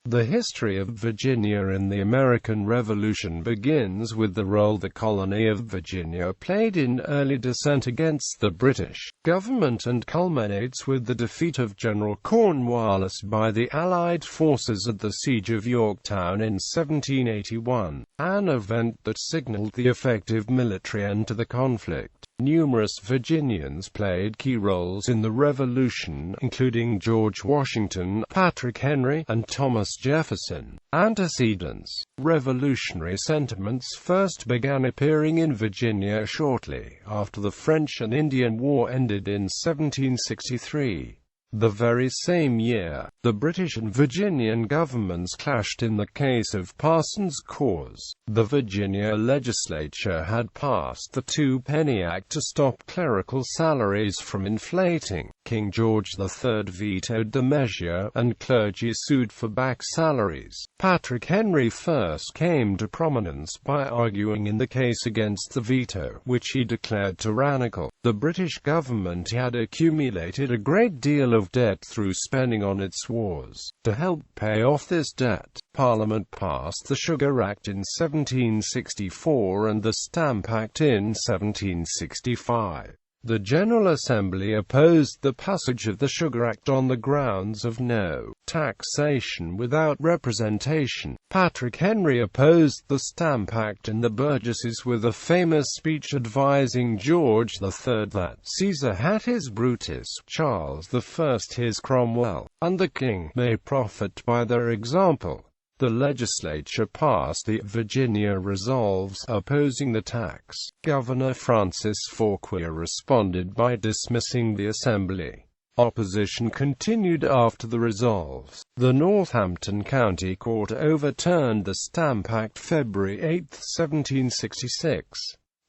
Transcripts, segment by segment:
The history of Virginia in the American Revolution begins with the role the colony of Virginia played in early dissent against the British government and culminates with the defeat of General Cornwallis by the Allied forces at the Siege of Yorktown in 1781, an event that signaled the effective military end to the conflict. Numerous Virginians played key roles in the Revolution, including George Washington, Patrick Henry, and Thomas Jefferson. Antecedents: revolutionary sentiments first began appearing in Virginia shortly after the French and Indian War ended in 1763. The very same year, the British and Virginian governments clashed in the case of Parsons' cause. The Virginia legislature had passed the Two-Penny Act to stop clerical salaries from inflating. King George III vetoed the measure, and clergy sued for back salaries. Patrick Henry first came to prominence by arguing in the case against the veto, which he declared tyrannical. The British government had accumulated a great deal of debt through spending on its wars. To help pay off this debt, Parliament passed the Sugar Act in 1764 and the Stamp Act in 1765. The General Assembly opposed the passage of the Sugar Act on the grounds of no taxation without representation. Patrick Henry opposed the Stamp Act in the Burgesses with a famous speech advising George III that Caesar had his Brutus, Charles I his Cromwell, and the king may profit by their example. The legislature passed the Virginia Resolves, opposing the tax. Governor Francis Fauquier responded by dismissing the assembly. Opposition continued after the resolves. The Northampton County Court overturned the Stamp Act February 8, 1766.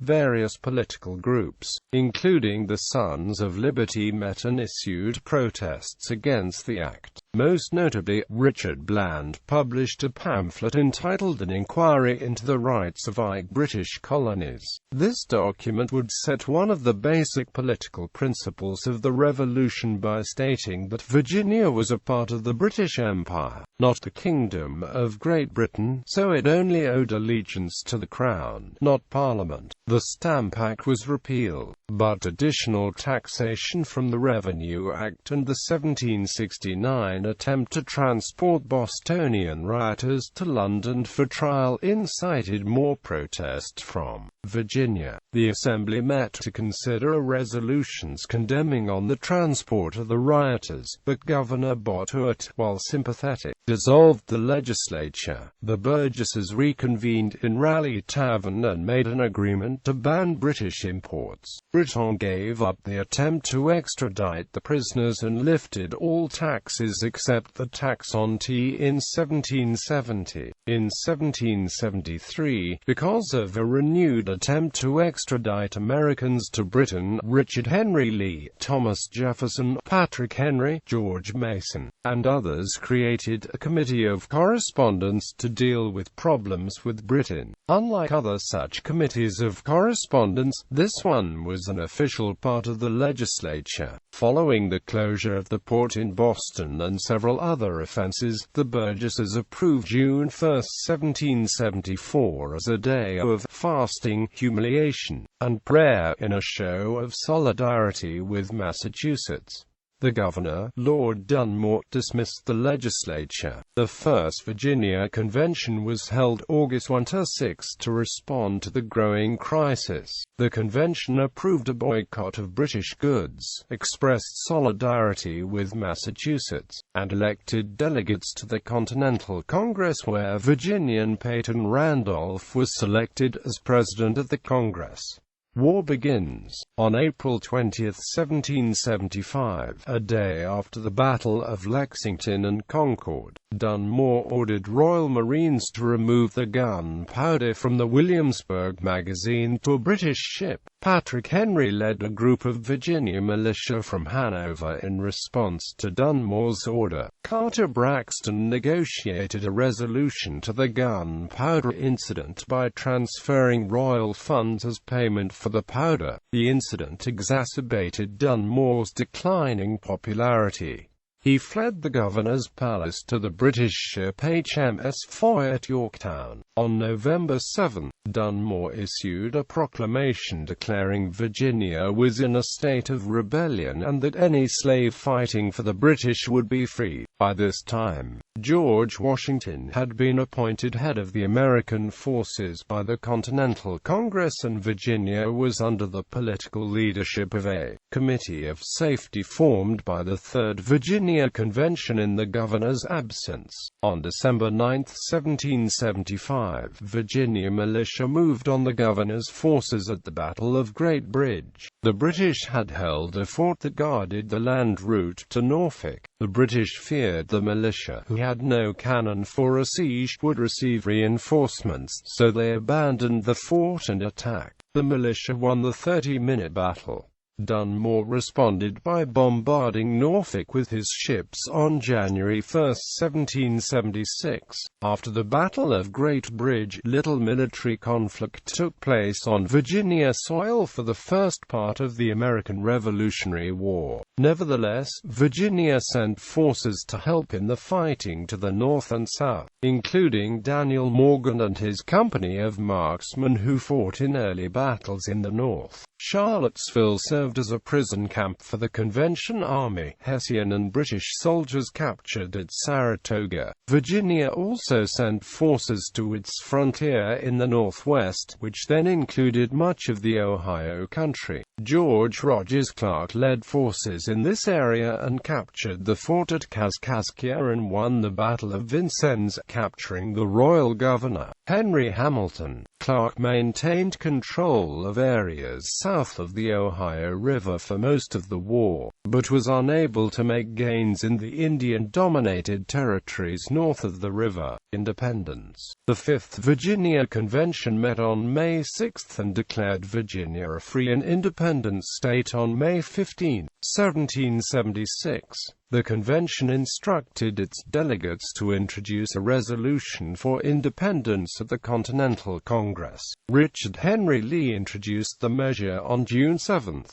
Various political groups, including the Sons of Liberty, met and issued protests against the act. Most notably, Richard Bland published a pamphlet entitled An Inquiry into the Rights of British Colonies. This document would set one of the basic political principles of the Revolution by stating that Virginia was a part of the British Empire, not the Kingdom of Great Britain, so it only owed allegiance to the Crown, not Parliament. The Stamp Act was repealed, but additional taxation from the Revenue Act and the 1769 attempt to transport Bostonian rioters to London for trial incited more protest from Virginia. The Assembly met to consider resolutions condemning on the transport of the rioters, but Governor Bottourt, while sympathetic, dissolved the legislature. The Burgesses reconvened in Raleigh Tavern and made an agreement to ban British imports. Britain gave up the attempt to extradite the prisoners and lifted all taxes except the tax on tea in 1770. In 1773, because of a renewed attempt to extradite Americans to Britain, Richard Henry Lee, Thomas Jefferson, Patrick Henry, George Mason, and others created a committee of correspondence to deal with problems with Britain. Unlike other such committees of correspondence, this one was an official part of the legislature. Following the closure of the port in Boston and several other offenses, the Burgesses approved June 1, 1774 as a day of fasting, humiliation, and prayer in a show of solidarity with Massachusetts. The governor, Lord Dunmore, dismissed the legislature. The First Virginia Convention was held August 1–6 to respond to the growing crisis. The convention approved a boycott of British goods, expressed solidarity with Massachusetts, and elected delegates to the Continental Congress, where Virginian Peyton Randolph was selected as president of the Congress. War begins. On April 20, 1775, a day after the Battle of Lexington and Concord, Dunmore ordered Royal Marines to remove the gunpowder from the Williamsburg magazine to a British ship. Patrick Henry led a group of Virginia militia from Hanover in response to Dunmore's order. Carter Braxton negotiated a resolution to the gunpowder incident by transferring royal funds as payment for the powder. The incident exacerbated Dunmore's declining popularity. He fled the governor's palace to the British ship HMS Foy at Yorktown. On November 7, Dunmore issued a proclamation declaring Virginia was in a state of rebellion and that any slave fighting for the British would be free. By this time, George Washington had been appointed head of the American forces by the Continental Congress, and Virginia was under the political leadership of a Committee of Safety formed by the Third Virginia Convention in the governor's absence. On December 9, 1775, Virginia militia moved on the governor's forces at the Battle of Great Bridge. The British had held a fort that guarded the land route to Norfolk. The British feared the militia, who had no cannon for a siege, would receive reinforcements, so they abandoned the fort and attacked. The militia won the 30-minute battle. Dunmore responded by bombarding Norfolk with his ships on January 1, 1776. After the Battle of Great Bridge, little military conflict took place on Virginia soil for the first part of the American Revolutionary War. Nevertheless, Virginia sent forces to help in the fighting to the north and south, including Daniel Morgan and his company of marksmen who fought in early battles in the north. Charlottesville served as a prison camp for the Convention Army. Hessian and British soldiers captured at Saratoga. Virginia also sent forces to its frontier in the northwest, which then included much of the Ohio country. George Rogers Clark led forces in this area and captured the fort at Kaskaskia and won the Battle of Vincennes, capturing the royal governor, Henry Hamilton. Clark maintained control of areas south of the Ohio River for most of the war, but was unable to make gains in the Indian-dominated territories north of the river. Independence. The 5th Virginia Convention met on May 6 and declared Virginia a free and independent state on May 15, 1776. The convention instructed its delegates to introduce a resolution for independence at the Continental Congress. Richard Henry Lee introduced the measure on June 7.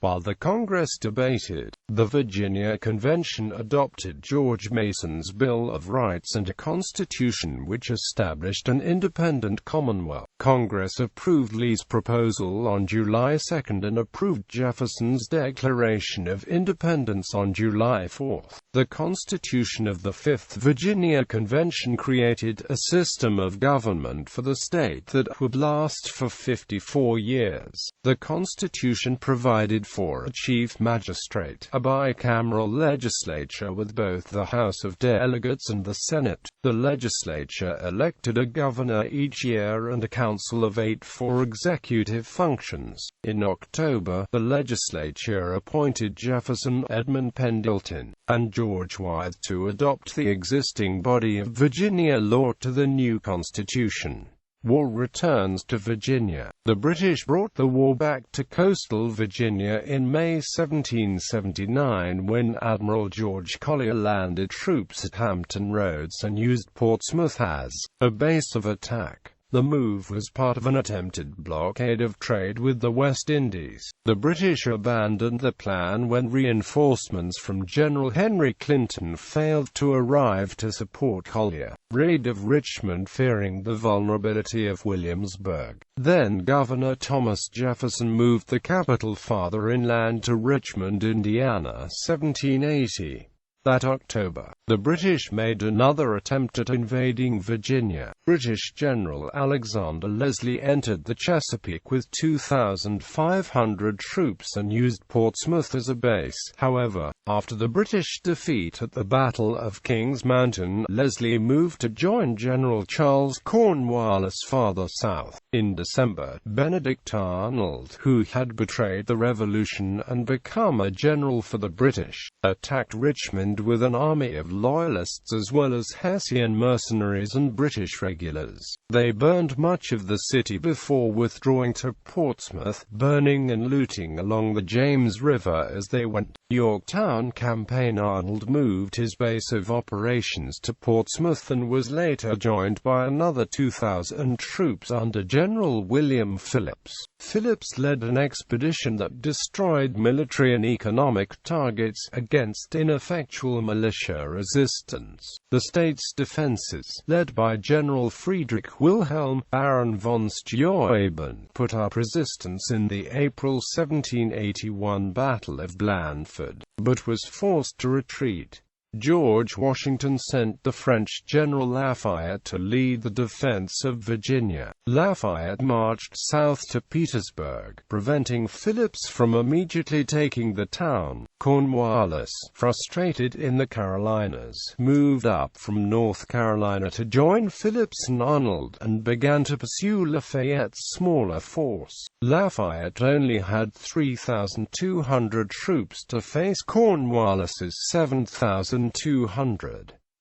While the Congress debated, the Virginia Convention adopted George Mason's Bill of Rights and a constitution which established an independent Commonwealth. Congress approved Lee's proposal on July 2 and approved Jefferson's Declaration of Independence on July 4. The Constitution of the 5th Virginia Convention created a system of government for the state that would last for 54 years. The Constitution provided for a chief magistrate, a bicameral legislature with both the House of Delegates and the Senate. The legislature elected a governor each year and a council of 8 for executive functions. In October, the legislature appointed Jefferson, Edmund Pendleton, and George Wythe to adopt the existing body of Virginia law to the new constitution. War returns to Virginia. The British brought the war back to coastal Virginia in May 1779 when Admiral George Collier landed troops at Hampton Roads and used Portsmouth as a base of attack. The move was part of an attempted blockade of trade with the West Indies. The British abandoned the plan when reinforcements from General Henry Clinton failed to arrive to support Collier. Raid of Richmond, fearing the vulnerability of Williamsburg. Then Governor Thomas Jefferson moved the capital farther inland to Richmond, Indiana, 1780. That October, the British made another attempt at invading Virginia. British General Alexander Leslie entered the Chesapeake with 2,500 troops and used Portsmouth as a base. However, after the British defeat at the Battle of Kings Mountain, Leslie moved to join General Charles Cornwallis farther south. In December, Benedict Arnold, who had betrayed the Revolution and become a general for the British, attacked Richmond with an army of Loyalists as well as Hessian mercenaries and British regulars. They burned much of the city before withdrawing to Portsmouth, burning and looting along the James River as they went. Yorktown campaign. Arnold moved his base of operations to Portsmouth and was later joined by another 2,000 troops under General General William Phillips. Phillips led an expedition that destroyed military and economic targets against ineffectual militia resistance. The state's defenses, led by General Friedrich Wilhelm Baron von Steuben, put up resistance in the April 1781 Battle of Blandford, but was forced to retreat. George Washington sent the French General Lafayette to lead the defense of Virginia. Lafayette marched south to Petersburg, preventing Phillips from immediately taking the town. Cornwallis, frustrated in the Carolinas, moved up from North Carolina to join Phillips and Arnold, and began to pursue Lafayette's smaller force. Lafayette only had 3,200 troops to face Cornwallis's 7,200.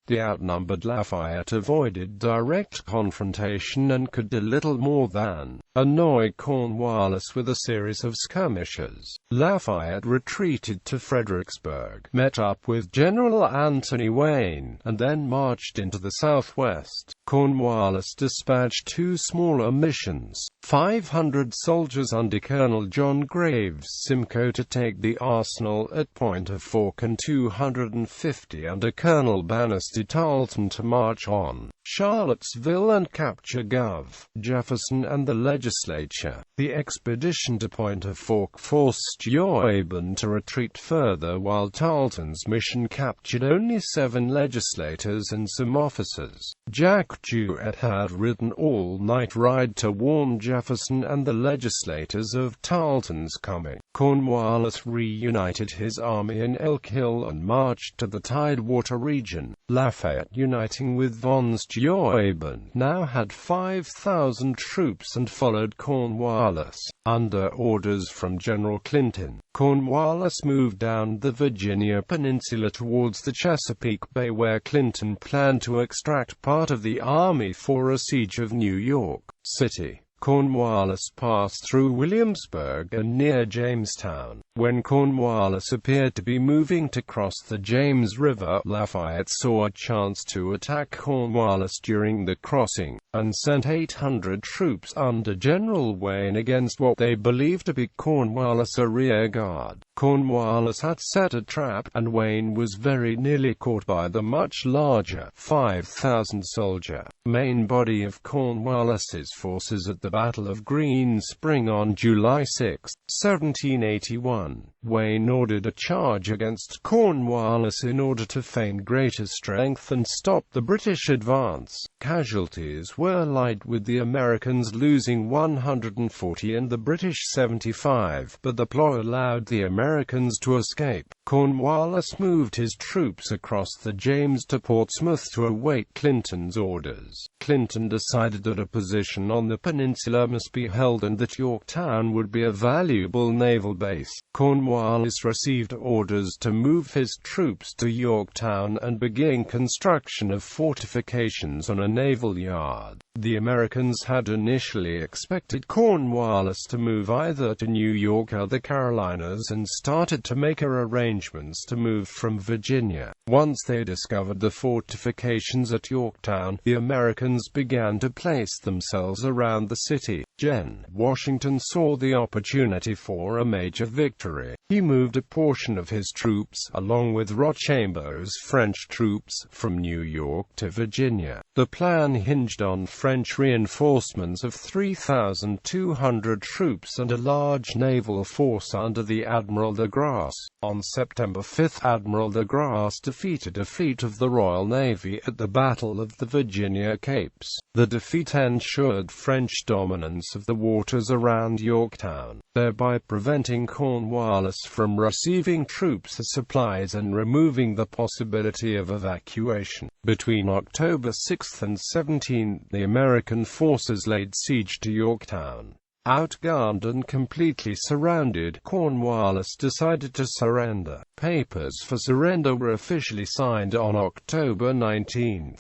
The outnumbered Lafayette avoided direct confrontation and could do little more than annoy Cornwallis with a series of skirmishes. Lafayette retreated to Fredericksburg, met up with General Anthony Wayne, and then marched into the southwest. Cornwallis dispatched two smaller missions, 500 soldiers under Colonel John Graves Simcoe to take the arsenal at Point of Fork and 250 under Colonel Banasty Tarleton to march on Charlottesville and capture Gov. Jefferson and the legislature. The expedition to Point of Fork forced Steuben to retreat further, while Tarleton's mission captured only 7 legislators and some officers. Jack Jewett had ridden all-night ride to warn Jefferson and the legislators of Tarleton's coming. Cornwallis reunited his army in Elk Hill and marched to the Tidewater region. Lafayette, uniting with von Steuben, now had 5,000 troops and followed Cornwallis. Under orders from General Clinton, Cornwallis moved down the Virginia Peninsula towards the Chesapeake Bay, where Clinton planned to extract part of the army for a siege of New York City. Cornwallis passed through Williamsburg and near Jamestown. When Cornwallis appeared to be moving to cross the James River, Lafayette saw a chance to attack Cornwallis during the crossing, and sent 800 troops under General Wayne against what they believed to be Cornwallis' rear guard. Cornwallis had set a trap, and Wayne was very nearly caught by the much larger 5,000-soldier main body of Cornwallis's forces at the Battle of Green Spring on July 6, 1781. Wayne ordered a charge against Cornwallis in order to feign greater strength and stop the British advance. Casualties were light, with the Americans losing 140 and the British 75, but the plot allowed the Americans to escape. Cornwallis moved his troops across the James to Portsmouth to await Clinton's orders. Clinton decided that a position on the peninsula must be held and that Yorktown would be a valuable naval base. Cornwallis received orders to move his troops to Yorktown and begin construction of fortifications on a naval yard. The Americans had initially expected Cornwallis to move either to New York or the Carolinas, and started to make arrangements to move from Virginia. Once they discovered the fortifications at Yorktown, the Americans began to place themselves around the city. Gen. Washington saw the opportunity for a major victory. He moved a portion of his troops, along with Rochambeau's French troops, from New York to Virginia. The plan hinged on French reinforcements of 3,200 troops and a large naval force under the Admiral de Grasse. On September 5, Admiral de Grasse defeated a fleet of the Royal Navy at the Battle of the Virginia Capes. The defeat ensured French dominance of the waters around Yorktown, thereby preventing Cornwallis from receiving troops or supplies and removing the possibility of evacuation. Between October 6 and 17, the American forces laid siege to Yorktown. Outgunned and completely surrounded, Cornwallis decided to surrender. Papers for surrender were officially signed on October 19.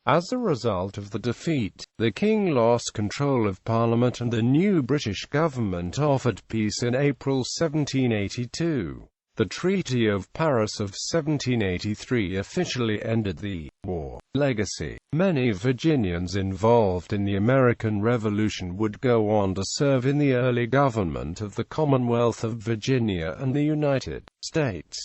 As a result of the defeat, the king lost control of Parliament and the new British government offered peace in April 1782. The Treaty of Paris of 1783 officially ended the war. Legacy. Many Virginians involved in the American Revolution would go on to serve in the early government of the Commonwealth of Virginia and the United States.